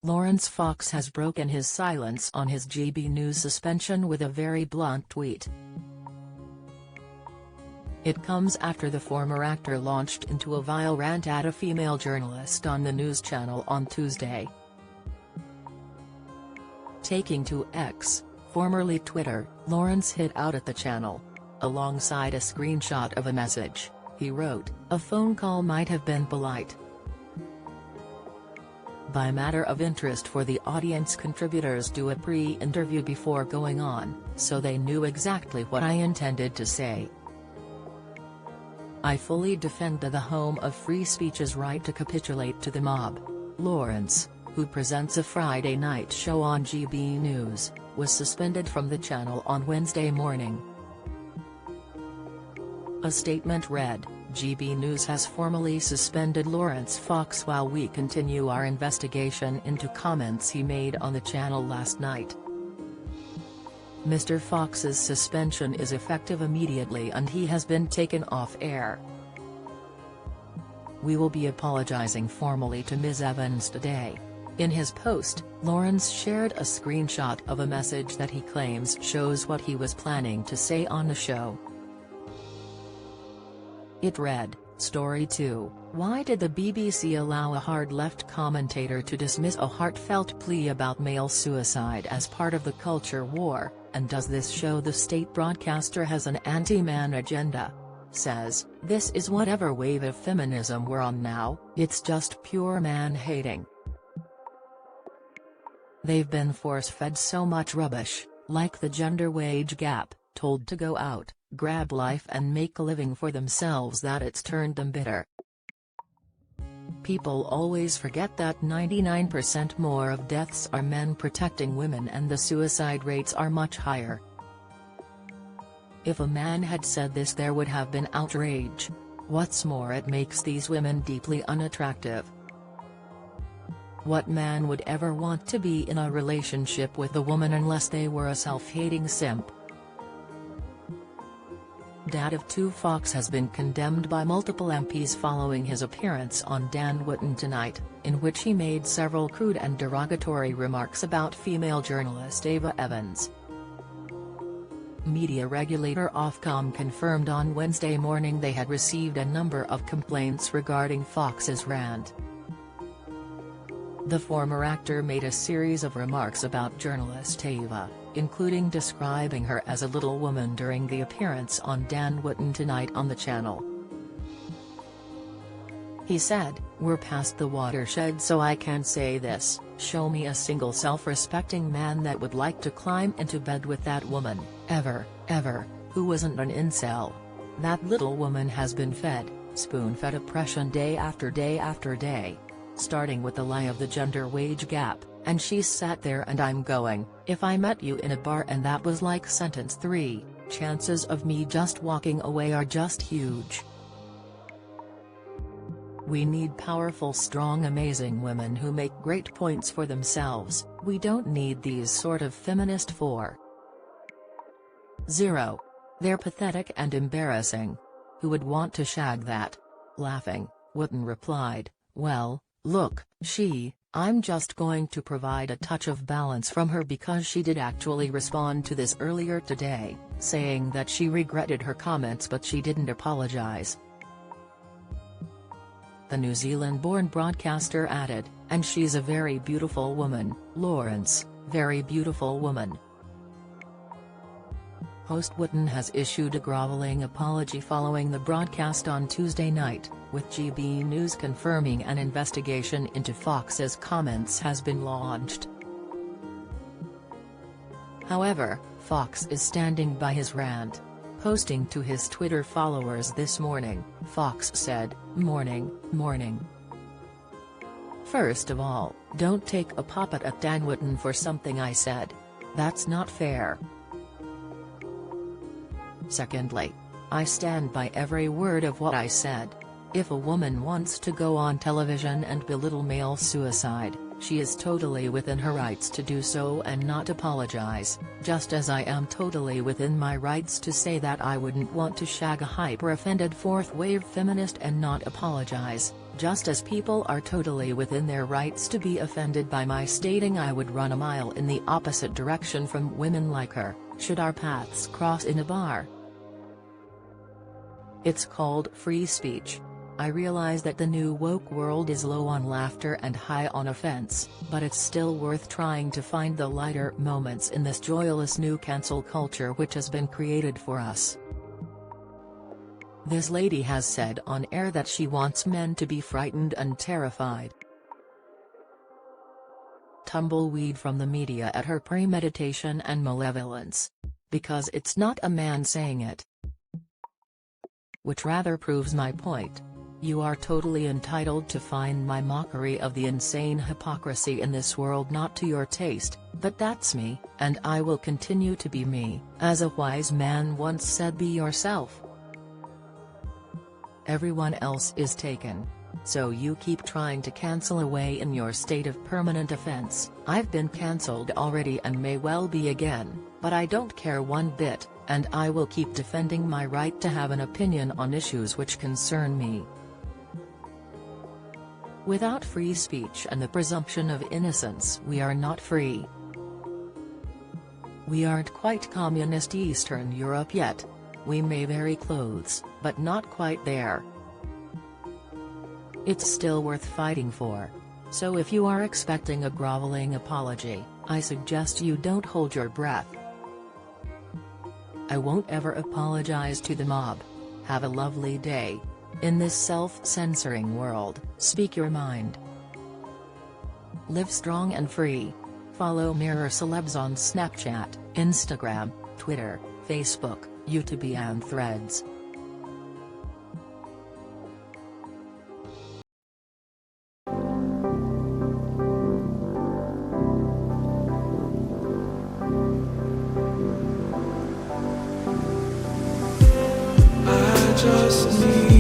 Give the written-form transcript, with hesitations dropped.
Laurence Fox has broken his silence on his GB News suspension with a very blunt tweet. It comes after the former actor launched into a vile rant at a female journalist on the news channel on Tuesday. Taking to X, formerly Twitter, Laurence hit out at the channel. Alongside a screenshot of a message, he wrote, "A phone call might have been polite. By matter of interest for the audience, contributors do a pre-interview before going on, so they knew exactly what I intended to say. I fully defend the home of free speech's right to capitulate to the mob." Laurence, who presents a Friday night show on GB News, was suspended from the channel on Wednesday morning. A statement read, "GB News has formally suspended Laurence Fox while we continue our investigation into comments he made on the channel last night. Mr. Fox's suspension is effective immediately and he has been taken off air. We will be apologizing formally to Ms. Evans today." In his post, Laurence shared a screenshot of a message that he claims shows what he was planning to say on the show. It read, "Story 2, why did the BBC allow a hard-left commentator to dismiss a heartfelt plea about male suicide as part of the culture war, and does this show the state broadcaster has an anti-man agenda? Says, this is whatever wave of feminism we're on now, it's just pure man-hating. They've been force-fed so much rubbish, like the gender wage gap, told to go out, grab life and make a living for themselves that it's turned them bitter. People always forget that 99% more of deaths are men protecting women and the suicide rates are much higher. If a man had said this there would have been outrage. What's more, it makes these women deeply unattractive. What man would ever want to be in a relationship with a woman unless they were a self-hating simp?" Dad of two Fox has been condemned by multiple MPs following his appearance on Dan Wootton Tonight, in which he made several crude and derogatory remarks about female journalist Ava Evans. Media regulator Ofcom confirmed on Wednesday morning they had received a number of complaints regarding Fox's rant. The former actor made a series of remarks about journalist Ava, including describing her as a little woman during the appearance on Dan Wootton Tonight on the channel. He said, "We're past the watershed so I can say this, show me a single self-respecting man that would like to climb into bed with that woman, ever, who wasn't an incel. That little woman has been fed, spoon-fed oppression day after day after day. Starting with the lie of the gender wage gap, and she's sat there and I'm going, if I met you in a bar and that was like sentence 3, chances of me just walking away are just huge. We need powerful, strong, amazing women who make great points for themselves. We don't need these sort of feminist 4.0. They're pathetic and embarrassing. Who would want to shag that?" Laughing, Wootton replied, "Well, look, I'm just going to provide a touch of balance from her because she did actually respond to this earlier today, saying that she regretted her comments but she didn't apologize." The New Zealand-born broadcaster added, "And she's a very beautiful woman, Laurence, very beautiful woman." Host Wootton has issued a groveling apology following the broadcast on Tuesday night, with GB News confirming an investigation into Fox's comments has been launched. However, Fox is standing by his rant. Posting to his Twitter followers this morning, Fox said, Morning. First of all, don't take a puppet at Dan Wootton for something I said. That's not fair. Secondly, I stand by every word of what I said. If a woman wants to go on television and belittle male suicide, she is totally within her rights to do so and not apologize, just as I am totally within my rights to say that I wouldn't want to shag a hyper-offended fourth-wave feminist and not apologize. Just as people are totally within their rights to be offended by my stating I would run a mile in the opposite direction from women like her, should our paths cross in a bar. It's called free speech. I realize that the new woke world is low on laughter and high on offense, but it's still worth trying to find the lighter moments in this joyless new cancel culture which has been created for us. This lady has said on air that she wants men to be frightened and terrified. Tumbleweed from the media at her premeditation and malevolence. Because it's not a man saying it. Which rather proves my point. You are totally entitled to find my mockery of the insane hypocrisy in this world not to your taste, but that's me, and I will continue to be me. As a wise man once said, be yourself. Everyone else is taken. So you keep trying to cancel away in your state of permanent offense. I've been cancelled already and may well be again, but I don't care one bit, and I will keep defending my right to have an opinion on issues which concern me. Without free speech and the presumption of innocence, we are not free. We aren't quite communist Eastern Europe yet. We may vary clothes, but not quite there. It's still worth fighting for. So if you are expecting a groveling apology, I suggest you don't hold your breath. I won't ever apologize to the mob. Have a lovely day. In this self-censoring world, speak your mind. Live strong and free. Follow Mirror Celebs on Snapchat, Instagram, Twitter, Facebook, YouTube and Threads. I just need